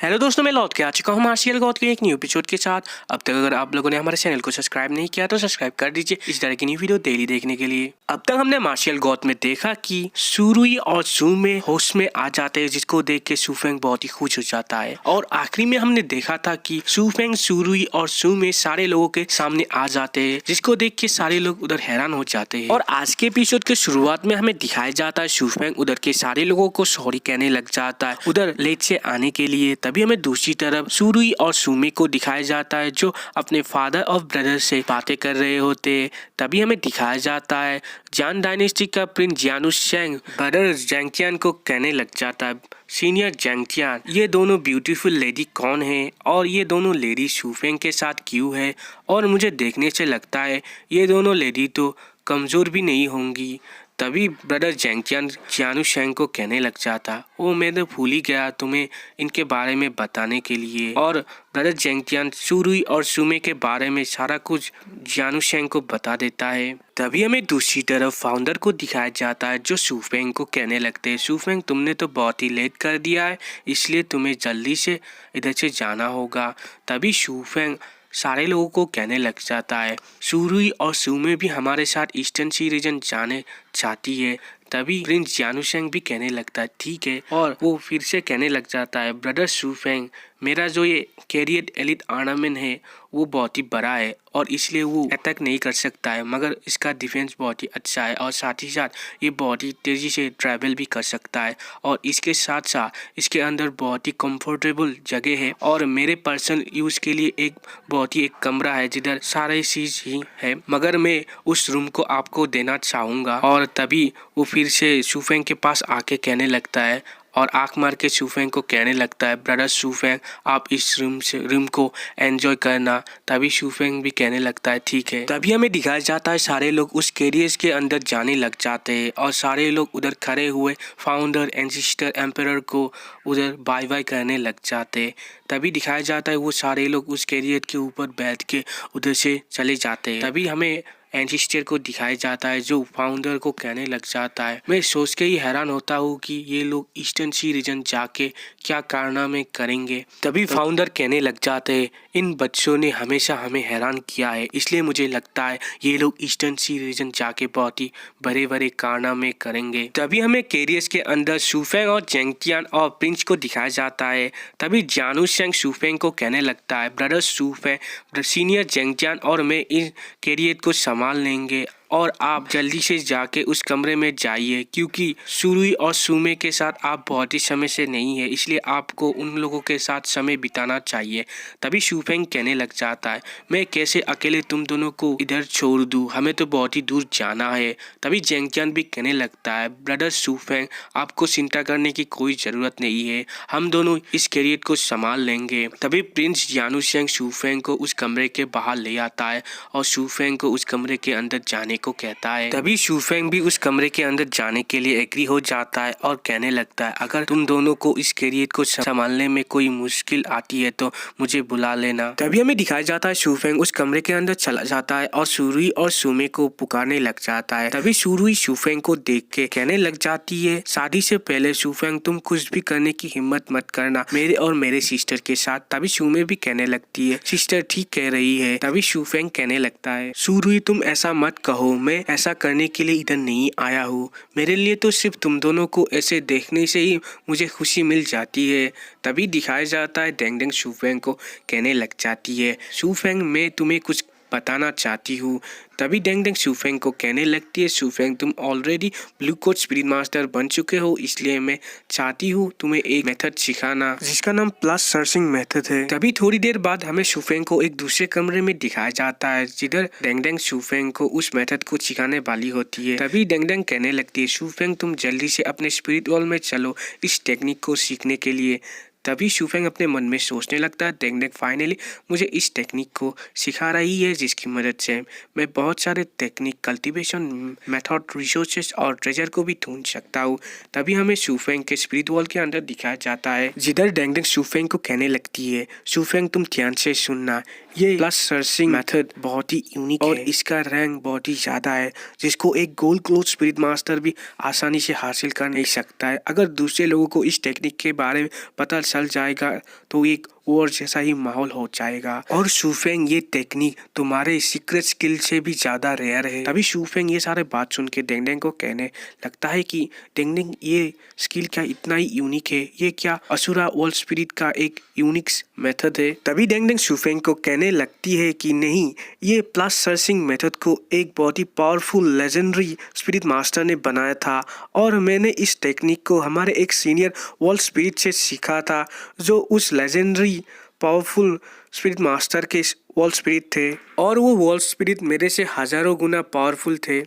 Hello दोस्तों, मैं लौट के आ चुका हूँ मार्शियल गॉड के एक न्यू एपिसोड के साथ। अब तक अगर आप लोगों ने हमारे चैनल को सब्सक्राइब नहीं किया तो सब्सक्राइब कर दीजिए इस तरह की न्यू वीडियो डेली देखने के लिए। अब तक हमने मार्शियल गॉड में देखा कि सुरुई और सुमे होश में आ जाते हैं, जिसको देख के सुफेंग बहुत ही खुश हो जाता है। और आखिरी में हमने देखा था कि सुफेंग, सुरुई और सुमे सारे लोगों के सामने आ जाते हैं, जिसको देख के सारे लोग उधर हैरान हो जाते हैं। और आज के एपिसोड के शुरुआत में हमें दिखाया जाता है सुफेंग उधर के सारे लोगों को सॉरी कहने लग जाता है उधर लेट से आने के लिए। तभी हमें दूसरी तरफ सुरुई और सुमे को दिखाया जाता है जो अपने फादर ऑफ ब्रदर से बातें कर रहे होते हैं। तभी हमें दिखाया जाता है जान डायनेस्टी का प्रिंस जियानुशेंग ब्रदर जैंगटियान को कहने लग जाता है, सीनियर जैंगटियान, ये दोनों ब्यूटीफुल लेडी कौन है और ये दोनों लेडी सुफेंग के साथ क्यों है। और मुझे देखने से लगता है ये दोनों लेडी तो कमजोर भी नहीं होंगी। तभी ब्रदर जैंगटियान जियानुशेंग को कहने लग जाता, ओ मैं तो भूल ही गया तुम्हें इनके बारे में बताने के लिए। और ब्रदर जैंगटियान सुरुई और सुमे के बारे में सारा कुछ जियानुशेंग को बता देता है। तभी हमें दूसरी तरफ फाउंडर को दिखाया जाता है जो सुफेंग को कहने लगते हैं, सुफेंग तुमने तो बहुत ही लेट कर दिया है, इसलिए तुम्हें जल्दी से इधर से जाना होगा। तभी सुफेंग सारे लोगों को कहने लग जाता है सुरुई और सुमे भी हमारे साथ ईस्टर्न सी रीजन जाने चाहती है। तभी प्रिंस जियानुशेंग भी कहने लगता है ठीक है, और वो फिर से कहने लग जाता है ब्रदर सुफेंग, मेरा जो ये कैरियर एलिट आर्मामेंट है वो बहुत ही बड़ा है और इसलिए वो अटैक नहीं कर सकता है, मगर इसका डिफेंस बहुत ही अच्छा है और साथ ही साथ ये बहुत ही तेज़ी से ट्रैवल भी कर सकता है और इसके साथ साथ इसके अंदर बहुत ही कंफर्टेबल जगह है और मेरे पर्सनल यूज़ के लिए एक बहुत ही एक कमरा है जिधर सारे चीज़ ही है, मगर मैं उस रूम को आपको देना चाहूँगा। और तभी वो फिर से सुफेंग के पास आके कहने लगता है और आंख मार के सुफेंग को कहने लगता है ब्रदर सुफेंग, आप इस रूम को एंजॉय करना। तभी सुफेंग भी कहने लगता है ठीक है। तभी हमें दिखाया जाता है सारे लोग उस कैरियर्स के अंदर जाने लग जाते हैं और सारे लोग उधर खड़े हुए फाउंडर एंसिस्टर एम्परर को उधर बाय बाय करने लग जाते हैं। तभी दिखाया जाता है वो सारे लोग उस कैरियर के ऊपर बैठ के उधर से चले जाते हैं। तभी हमें एंसिस्टर को दिखाया जाता है जो फाउंडर को कहने लग जाता है, मैं सोच के ही हैरान होता हूँ कि ये लोग ईस्टर्न सी रीजन जाके क्या कारनामे करेंगे। तभी फाउंडर कहने लग जाते हैं इन बच्चों ने हमेशा हमें हैरान किया है, इसलिए मुझे लगता है ये लोग ईस्टर्न सी रीजन जाके बहुत ही बड़े बड़े कारनामे करेंगे। तभी हमें कैरियर्स के अंदर सुफेंग और जैंगटियान और प्रिंस को दिखाया जाता है। तभी जियानुशेंग सुफेंग को कहने लगता है ब्रदर सुफेंग, सीनियर जैंगटियान और मैं इस कैरियर को संभाल लेंगे और आप जल्दी से जाके उस कमरे में जाइए, क्योंकि सुरुई और सुमे के साथ आप बहुत ही समय से नहीं है, इसलिए आपको उन लोगों के साथ समय बिताना चाहिए। तभी सुफेंग कहने लग जाता है मैं कैसे अकेले तुम दोनों को इधर छोड़ दूँ, हमें तो बहुत ही दूर जाना है। तभी जैंगटियान भी कहने लगता है ब्रदर सुफेंग, आपको चिंता करने की कोई ज़रूरत नहीं है, हम दोनों इस कैरियर को संभाल लेंगे। तभी प्रिंस जियानुशेंग सुफेंग को उस कमरे के बाहर ले आता है और सुफेंग को उस कमरे के अंदर जाने को कहता है। तभी सुफेंग भी उस कमरे के अंदर जाने के लिए एग्री हो जाता है और कहने लगता है अगर तुम दोनों को इस कैरियर को संभालने में कोई मुश्किल आती है तो मुझे बुला लेना। तभी हमें दिखाया जाता है सुफेंग उस कमरे के अंदर चला जाता है और सुरुई और सुमे को पुकारने लग जाता है। तभी सुरुई सुफेंग को देख के कहने लग जाती है शादी से पहले सुफेंग तुम कुछ भी करने की हिम्मत मत करना मेरे और मेरे सिस्टर के साथ। तभी सुमे भी कहने लगती है सिस्टर ठीक कह रही है। तभी सुफेंग कहने लगता है सुरुई तुम ऐसा मत कहो, मैं ऐसा करने के लिए इधर नहीं आया हूँ, मेरे लिए तो सिर्फ तुम दोनों को ऐसे देखने से ही मुझे खुशी मिल जाती है। तभी दिखाया जाता है डेंगडेंग सुफेंग को कहने लग जाती है सुफेंग मैं तुम्हें कुछ बताना चाहती हूँ। तभी डेंगडेंग सुफेंग को कहने लगती है सुफेंग तुम already blue coat spirit master बन चुके हो, इसलिए मैं चाहती हूँ तुम्हें एक मेथड सिखाना जिसका नाम प्लस सर्चिंग मेथड है। तभी थोड़ी देर बाद हमें सुफेंग को एक दूसरे कमरे में दिखाया जाता है जिधर डेंगडेंग सुफेंग को उस मेथड को सिखाने वाली होती है। तभी डेंगडेंग कहने लगती है सुफेंग तुम जल्दी से अपने स्पिरिट वर्ल्ड में चलो इस टेक्निक को सीखने के लिए। तभी सुफेंग अपने मन में सोचने लगता है डेंगडेंग फाइनली मुझे इस टेक्निक को सिखा रही है जिसकी मदद से मैं बहुत सारे टेक्निक कल्टीवेशन मेथड रिसोर्सेज और ट्रेजर को भी ढूंढ सकता हूँ। तभी हमें सुफेंग के स्पिरिट वर्ल्ड के अंदर दिखाया जाता है जिधर डेंगडेंग सुफेंग को कहने लगती है सुफेंग तुम ध्यान से सुनना, ये प्लस सर्चिंग मेथड बहुत ही यूनिक है और इसका रैंक बहुत ही ज्यादा है, जिसको एक गोल्ड क्लोथ स्पिरिट मास्टर भी आसानी से हासिल कर नहीं सकता है। अगर दूसरे लोगों को इस टेक्निक के बारे में पता चल जाएगा तो एक और जैसा ही माहौल हो जाएगा। और शूफेंग ये टेक्निक तुम्हारे सीक्रेट स्किल से भी ज्यादा रेयर है। तभी शूफेंग ये सारे बात सुन के डेंगडेंग को कहने लगता है कि डेंगडेंग ये स्किल क्या इतना ही यूनिक है, ये क्या असुरा वर्ल्ड स्पिरिट का एक यूनिक मेथड है। तभी डेंगडेंग शूफेंग को कहने लगती है कि नहीं, ये प्लस सर्चिंग मेथड को एक बहुत ही पावरफुल लेजेंडरी स्पिरिट मास्टर ने बनाया था और मैंने इस टेक्निक को हमारे एक सीनियर वर्ल्ड स्पिरिट से सीखा था, जो उस लेजेंडरी पावरफुल स्पिरिट मास्टर के वर्ल्ड स्पिरिट थे और वो वर्ल्ड स्पिरिट मेरे से हजारों गुना पावरफुल थे।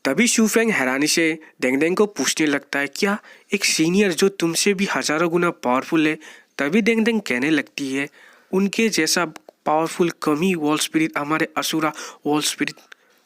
तभी शूफेंग हैरानी से डेंगडेंग को पूछने लगता है, क्या एक सीनियर जो तुमसे भी हजारों गुना पावरफुल है? तभी डेंगडेंग कहने लगती है, उनके जैसा पावरफुल कम ही वर्ल्ड स्पिरिट हमारे असुरा वर्ल्ड स्पिरिट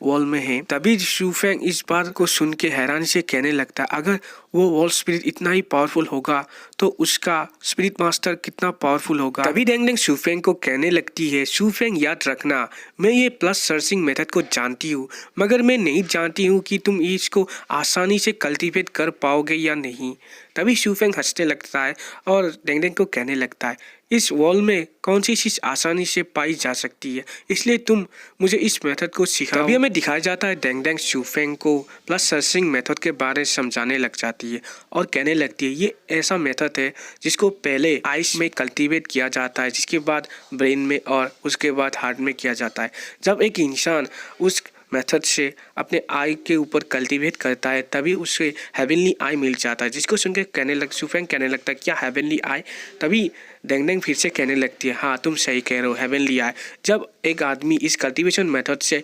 वर्ल्ड में है। तभी शूफेंग इस बात को सुन के हैरानी से कहने लगता है, अगर वो वर्ल्ड स्पिरिट इतना ही पावरफुल होगा तो उसका स्पिरिट मास्टर कितना पावरफुल होगा। तभी डेंगडेंग शूफेंग को कहने लगती है, शूफेंग याद रखना, मैं ये प्लस सर्चिंग मेथड को जानती हूँ, मगर मैं नहीं जानती हूँ कि तुम इसको आसानी से कल्टीवेट कर पाओगे या नहीं। तभी शूफेंग हंसने लगता है और डेंगडेंग को कहने लगता है, इस वर्ल्ड में कौन सी चीज आसानी से पाई जा सकती है, इसलिए तुम मुझे इस मेथड को सिखाओ। तभी हमें दिखाया जाता है डेंगडेंग शूफेंग को प्लस सर्चिंग मेथड के बारे में समझाने लग जाती है और कहने लगती है, ये ऐसा मेथड है जिसको पहले आइस में कल्टीवेट किया जाता है, जिसके बाद ब्रेन में और उसके बाद हार्ट में किया जाता है। जब एक इंसान उस मेथड से अपने आई के ऊपर कल्टीवेट करता है तभी उसे हेवनली आई मिल जाता है, जिसको सुन के शूफेंग कहने लगता है, क्या हेवनली आई? तभी डेंगडेंग फिर से कहने लगती है, हाँ तुम सही कह रहे हो, हेवनली आई। जब एक आदमी इस कल्टीवेशन मेथड से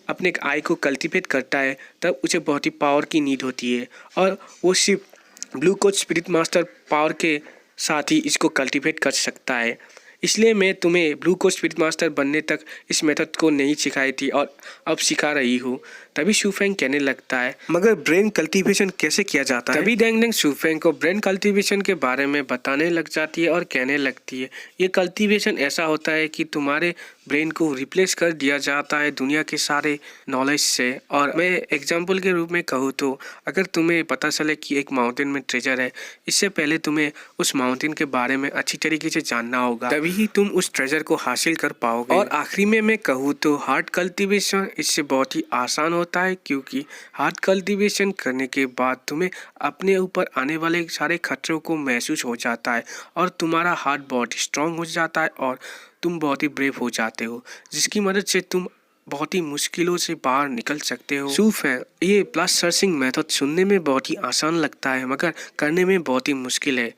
अपने आई को कल्टीवेट करता है तब उसे बहुत ही पावर की नीड होती है और वो सिर्फ blue coach spirit master power के साथ ही इसको कल्टीवेट कर सकता है। इसलिए मैं तुम्हें ब्लू कोच स्पिरिट मास्टर बनने तक इस मेथड को नहीं सिखाई थी और अब सिखा रही हूँ। तभी शूफेंग कहने लगता है, मगर ब्रेन कल्टीवेशन कैसे किया जाता है? तभी डेंगडेंग शूफेंग को ब्रेन कल्टीवेशन के बारे में बताने लग जाती है और कहने लगती है, ये कल्टीवेशन ऐसा होता है कि तुम्हारे ब्रेन को रिप्लेस कर दिया जाता है दुनिया के सारे नॉलेज से। और मैं एग्जाम्पल के रूप में कहूँ तो अगर तुम्हें पता चले कि एक माउंटेन में ट्रेजर है, इससे पहले तुम्हें उस माउंटेन के बारे में अच्छी तरीके से जानना होगा, तभी तुम उस ट्रेजर को हासिल कर पाओगे। और आखिरी में मैं कहूँ तो हार्ट कल्टीवेशन इससे बहुत ही आसान होता है, क्योंकि हार्ट कल्टीवेशन करने के बाद तुम्हें अपने ऊपर आने वाले सारे खतरों को महसूस हो जाता है और तुम्हारा हार्ट बहुत स्ट्रांग हो जाता है और तुम बहुत ही ब्रेव हो जाते हो, जिसकी मदद से तुम बहुत ही मुश्किलों से बाहर निकल सकते हो। शूफेंग ये प्लस सर्चिंग मेथड सुनने में बहुत ही आसान लगता है मगर करने में बहुत ही मुश्किल है,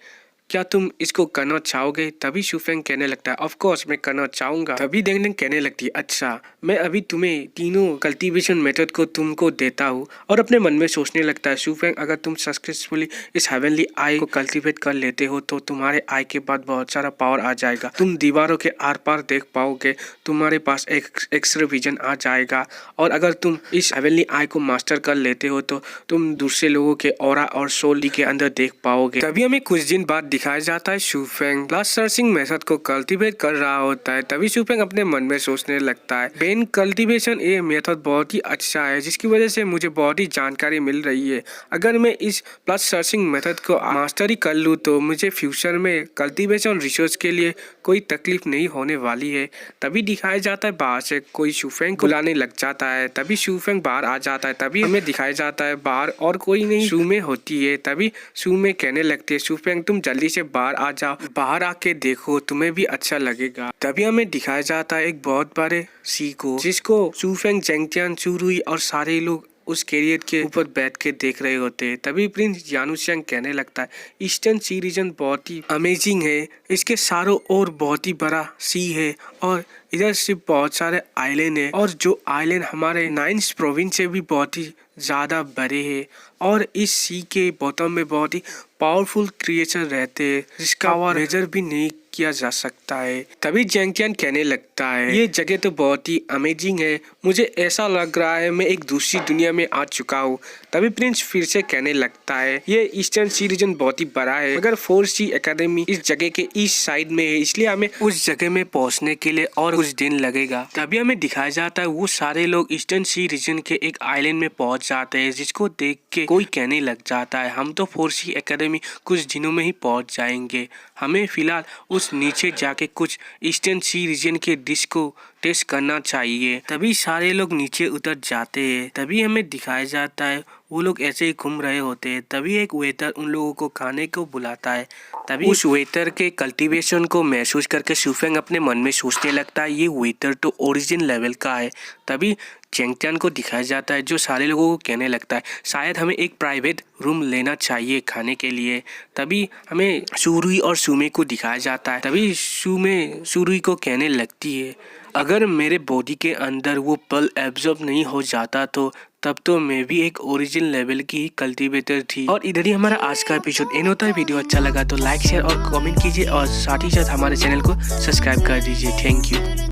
क्या तुम इसको करना चाहोगे? तभी शूफेंग कहने लगता है, ऑफ कोर्स मैं करना चाहूंगा। तभी डेंगडेंग कहने लगती है, अच्छा मैं अभी तुम्हें तीनों कल्टीवेशन मेथड को तुमको देता हूँ। और अपने मन में सोचने लगता है, शूफेंग अगर तुम सक्सेसफुली इस हेवनली आई को कल्टीवेट कर लेते हो तो तुम्हारे आई के बाद बहुत सारा पावर आ जाएगा, तुम दीवारों के आर पार देख पाओगे, तुम्हारे पास एक एक्सरे विजन आ जाएगा। और अगर तुम इस हेवनली आई को मास्टर कर लेते हो तो तुम दूसरे लोगों के ऑरा और सोल के अंदर देख पाओगे। तभी हमें कुछ दिन बाद दिखाया जाता है शूफेंग प्लस सर्चिंग मेथड को कल्टीवेट कर रहा होता है। तभी शूफेंग अपने मन में सोचने लगता है, ब्रेन कल्टीवेशन ये मेथड बहुत ही अच्छा है, जिसकी वजह से मुझे बहुत ही जानकारी मिल रही है। अगर मैं इस प्लस सर्चिंग मेथड को मास्टरी कर लूँ तो मुझे फ्यूचर में कल्टीवेशन रिसर्च के लिए कोई तकलीफ नहीं होने वाली है। तभी दिखाया जाता है बाहर से कोई शूफेंग को बुलाने लग जाता है। तभी शूफेंग बाहर आ जाता है। तभी हमें दिखाया जाता है बाहर और कोई नहीं शूमे होती है। तभी शूमे कहने लगती है, शूफेंग तुम जल्दी से बाहर आ जाओ, बाहर आके देखो, तुम्हें भी अच्छा लगेगा। तभी हमें दिखाया जाता है एक बहुत बड़े सी को, जिसको शूफेंग, जेंगटियान, चुरुई और सारे लोग उस कैरियर के ऊपर बैठ के देख रहे होते हैं। तभी प्रिंस यानुशियांग कहने लगता है, ईस्टर्न सी रीजन बहुत ही अमेजिंग है, इसके चारों ओर बहुत ही बड़ा सी है और इधर सिर्फ बहुत सारे आइलैंड है और जो आइलैंड हमारे 9th प्रोविंस से भी बहुत ही ज़्यादा बड़े हैं और इस सी के बॉटम में बहुत ही पावरफुल क्रिएचर रहते हैं जिसका मेजर भी नहीं किया जा सकता है। तभी जेंगटियान कहने लगता है, ये जगह तो बहुत ही अमेजिंग है, मुझे ऐसा लग रहा है मैं एक दूसरी दुनिया में आ चुका हूँ। तभी प्रिंस फिर से कहने लगता है ये ईस्टर्न सी रीजन बहुत ही बड़ा है, मगर 4C एकेडमी इस जगह के ईस्ट साइड में है, इसलिए हमें उस जगह में पहुंचने के लिए और कुछ दिन लगेगा। तभी हमें दिखाया जाता है वो सारे लोग ईस्टर्न सी रीजन के एक आइलैंड में पहुंच जाते हैं, जिसको देख के कोई कहने लग जाता है हम तो 4C एकेडमी कुछ दिनों में ही पहुंच जाएंगे, हमें फिलहाल उस नीचे जाके कुछ ईस्टर्न सी रीजन के डिश को टेस्ट करना चाहिए। तभी सारे लोग नीचे उतर जाते हैं। तभी हमें दिखाया जाता है वो लोग ऐसे ही घूम रहे होते हैं। तभी एक वेटर उन लोगों को खाने को बुलाता है। तभी उस वेटर के कल्टीवेशन को महसूस करके सुफेंग अपने मन में सोचने लगता है ये वेटर तो ओरिजिन लेवल का है। तभी चेंगटियान को दिखाया जाता है जो सारे लोगों को कहने लगता है शायद हमें एक प्राइवेट रूम लेना चाहिए खाने के लिए। तभी हमें सुरुई और सुमे को दिखाया जाता है। तभी सुरुई को कहने लगती है अगर मेरे बॉडी के अंदर वो पल एब्जॉर्ब नहीं हो जाता तो तब तो मैं भी एक ओरिजिन लेवल की कल्टीवेटर थी। और इधर ही हमारा आज का एपिसोड एंड होता है। वीडियो अच्छा लगा तो लाइक शेयर और कमेंट कीजिए और साथ ही साथ हमारे चैनल को सब्सक्राइब कर दीजिए। Thank you.